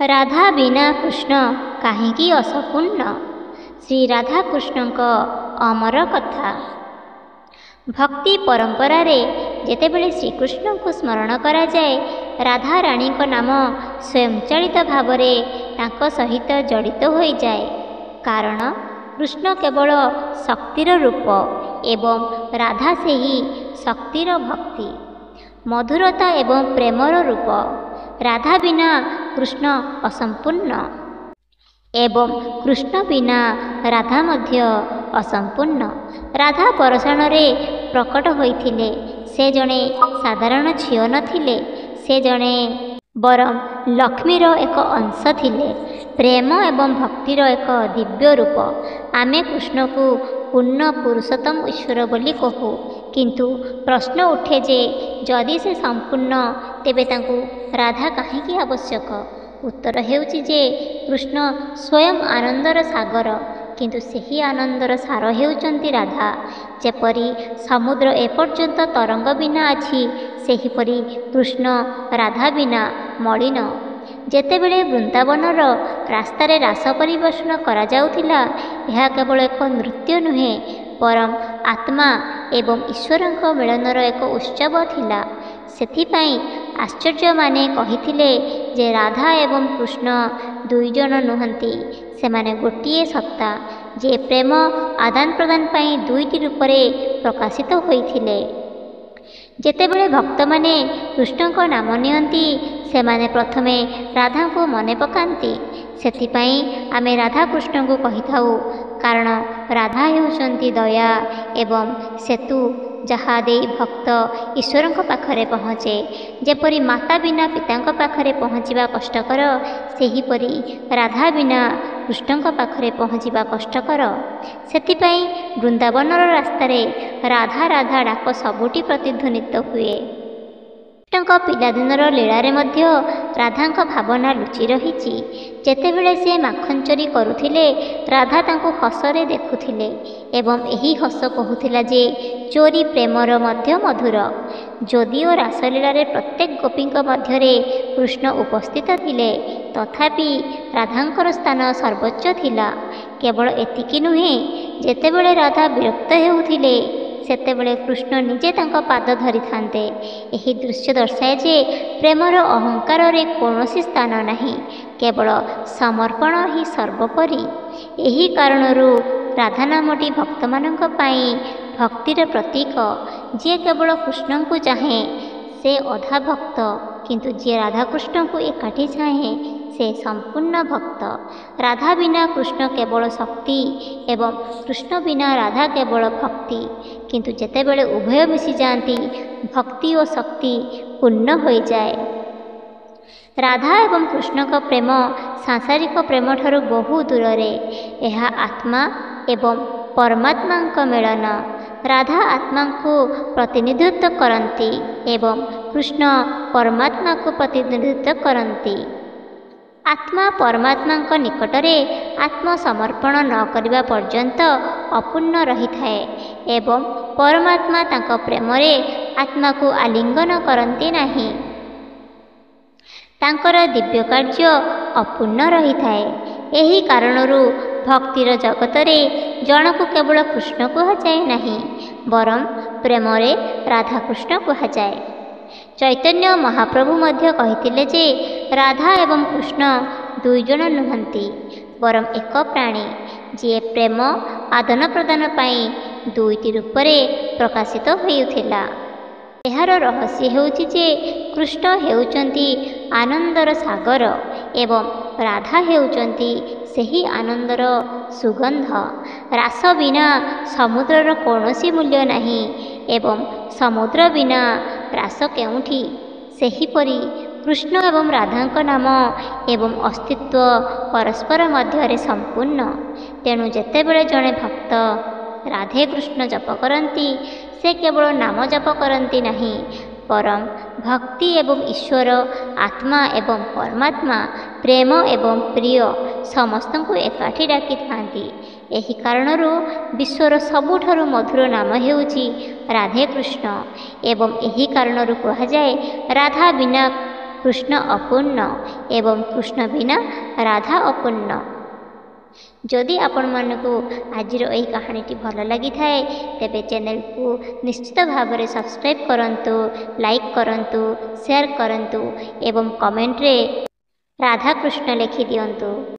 राधा बिना कृष्ण काहींकी असंपूर्ण। श्री राधाकृष्णଙ୍କ अमर कथा। भक्ति परंपरा रे जेतेबेले श्रीकृष्ण को स्मरण करा जाए, राधा रानी को नाम स्वयंचालित भाव तांको सहित जड़ित हो जाए। कारण कृष्ण केवल शक्तिर रूप एवं राधा से ही शक्तिर भक्ति मधुरता एवं प्रेमर रूप। राधा बिना कृष्ण असंपूर्ण एवं कृष्ण बिना राधा मध्य असंपूर्ण। राधा परसाण रे प्रकट होइथिले। से जणे साधारण झियो नथिले, से जणे बरम लक्ष्मीर एक अंश थिले। प्रेम एवं भक्तिर एक दिव्य रूप। आमे कृष्ण को पूर्ण पुरुषोत्तम ईश्वर बोली कहू, किंतु प्रश्न उठे जे जदि से संपूर्ण तेबे तांकु राधा काहींकी आवश्यक। उत्तर हेउची जे कृष्ण स्वयं आनंदर सागर, किंतु सेही आनंदर सार हेउचंती राधा। जेपरी समुद्र एपर्यंत तरंग बिना अछि, सेहीपरि कृष्ण राधा बिना मलिन। जेतेबेले वृंदावनर रास्तारे रास परिवेषण करा जाउथिला, यह केवल एक नृत्य नुहे, परम आत्मा एवं ईश्वरଙ୍କ मिलनर एक उत्सव थिला। सेथिपाई आश्चर्य माने कहिथिले जे राधा एवं कृष्ण दुई जन नुहंती, सेमाने गोटिए सत्ता, जे प्रेम आदान प्रदान पाई दुईटी रूपरे प्रकाशित होइथिले। जेतेबेले भक्त माने कृष्ण को नाम नियंती, सेमाने प्रथमे राधा को मने पकांती। सेथिपाई आमे राधा कृष्ण को कहि थाउ, कारण राधा हेउचंती दया एवं सेतु, जहा दे भक्त ईश्वरଙ୍କ पाखरे पहुँचे। जेपरी माता बिना पिताଙ୍କ पाखरे पहुँचवा कष्टकर, सेहीपरि राधा बिना कृष्णଙ୍କ पाखरे पहुँचवा कष्टकर। सेथिपाई वृंदावनर रास्तारे राधा राधा डाक सबुटी प्रतिध्वनित हुए। कृष्णଙ୍କ पिलादिनर लीलारे मध्य राधाଙ୍କ भावना लुचि रहिछि। जेतेबेले से माखन चोरी करुथिले, राधा तांको हसरे देखुथिले एवं एही हस कहुथिला जे चोरी प्रेमर मध्य मधुर। जदिओ रासलीलारे प्रत्येक गोपीଙ୍କ मध्यरे कृष्ण उपस्थित थिले, तथापि राधांकर स्थान सर्वोच्च थिला। केवल एतिकी नुहे, जेतेबेले राधा विरक्त हेउथिले, सेतेबेले कृष्ण निजे तांको पाद धरि थान्ते। एही दृश्य दर्शाए जे प्रेमर अहंकार रे कौनसी स्थान नाही, केवल समर्पण ही सर्वोपरि। एही कारणरू राधा नामटी भक्तमानंक पाई भक्तिर प्रतीक। जे केवल कृष्ण को चाहे से अधा भक्त, किंतु जे राधा कृष्ण को एकाठी चाहे से संपूर्ण भक्त। राधा बिना कृष्ण केवल शक्ति एवं कृष्ण बिना राधा केवल भक्ति, किंतु जेतेबेले उभय मिसी जाती, भक्ति और शक्ति पूर्ण हो जाए। राधा एवं कृष्ण का प्रेम सांसारिक प्रेम ठारू बहु दूर रे। यह आत्मा एवं परमात्मा का मिलन। राधा आत्मा को प्रतिनिधित्व करती एवं कृष्ण परमात्मा को प्रतिनिधित्व करती। आत्मा परमात्मा निकटरे आत्मसमर्पण न करिबा पर्यंत अपूर्ण रही थाए एवं परमात्मा तांको प्रेमरे आत्मा को आलिंगन करती नाही। तांकर दिव्य कार्य अपूर्ण रही थाए। एही कारणरू भक्तिर जगतरे जनकु केवल कृष्ण कुहाଯାଏ नाही, बरं प्रेमरे राधा कृष्ण कुहाଯାଏ। चैतन्य महाप्रभु मध्य कहिथिले जे राधा एवं कृष्ण दुई जन नुहंती, बरं एक प्राणी, जे प्रेम आदान प्रदान पाई दुईटी रूपरे प्रकाशित होइथिला। एहार रहस्य हेउछि जे कृष्ण हेउचंती आनंदर सागर एवं राधा हेउचंती सेही आनंदर सुगंध। रास बिना समुद्रर कौनसी मूल्य नाही एवं समुद्र बिना रास केउठी। सेहीपरि कृष्ण एवं राधांक नाम एवं अस्तित्व परस्पर मध्यरे संपूर्ण। तेणु जेतेबेले जड़े भक्त राधे कृष्ण जप करती, से केवल नाम जप करती नहीं, परम भक्ति एवं ईश्वर आत्मा एवं परमात्मा प्रेम एवं प्रिय समस्त को एकाठी डाकी थांती। एही कारणरू विश्वर सबुठारु मधुर नाम हेउची राधे कृष्ण एवं एही कारणरू कहा जाए राधा बिना कृष्ण अपूर्ण ଏବଂ କୃଷ୍ଣ ବିନା ରାଧା ଅପୂର୍ଣ୍ଣ। ଯଦି ଆପଣମାନଙ୍କୁ ଆଜିର ଏହି କାହାଣୀଟି ଭଲ ଲାଗିଥାଏ ତେବେ ଚ୍ୟାନେଲକୁ ନିଶ୍ଚିତ ଭାବରେ ସବସ୍କ୍ରାଇବ୍ କରନ୍ତୁ, ଲାଇକ୍ କରନ୍ତୁ, ସେୟାର କରନ୍ତୁ ଏବଂ କମେଣ୍ଟରେ ରାଧାକୃଷ୍ଣ ଲେଖିଦିଅନ୍ତୁ।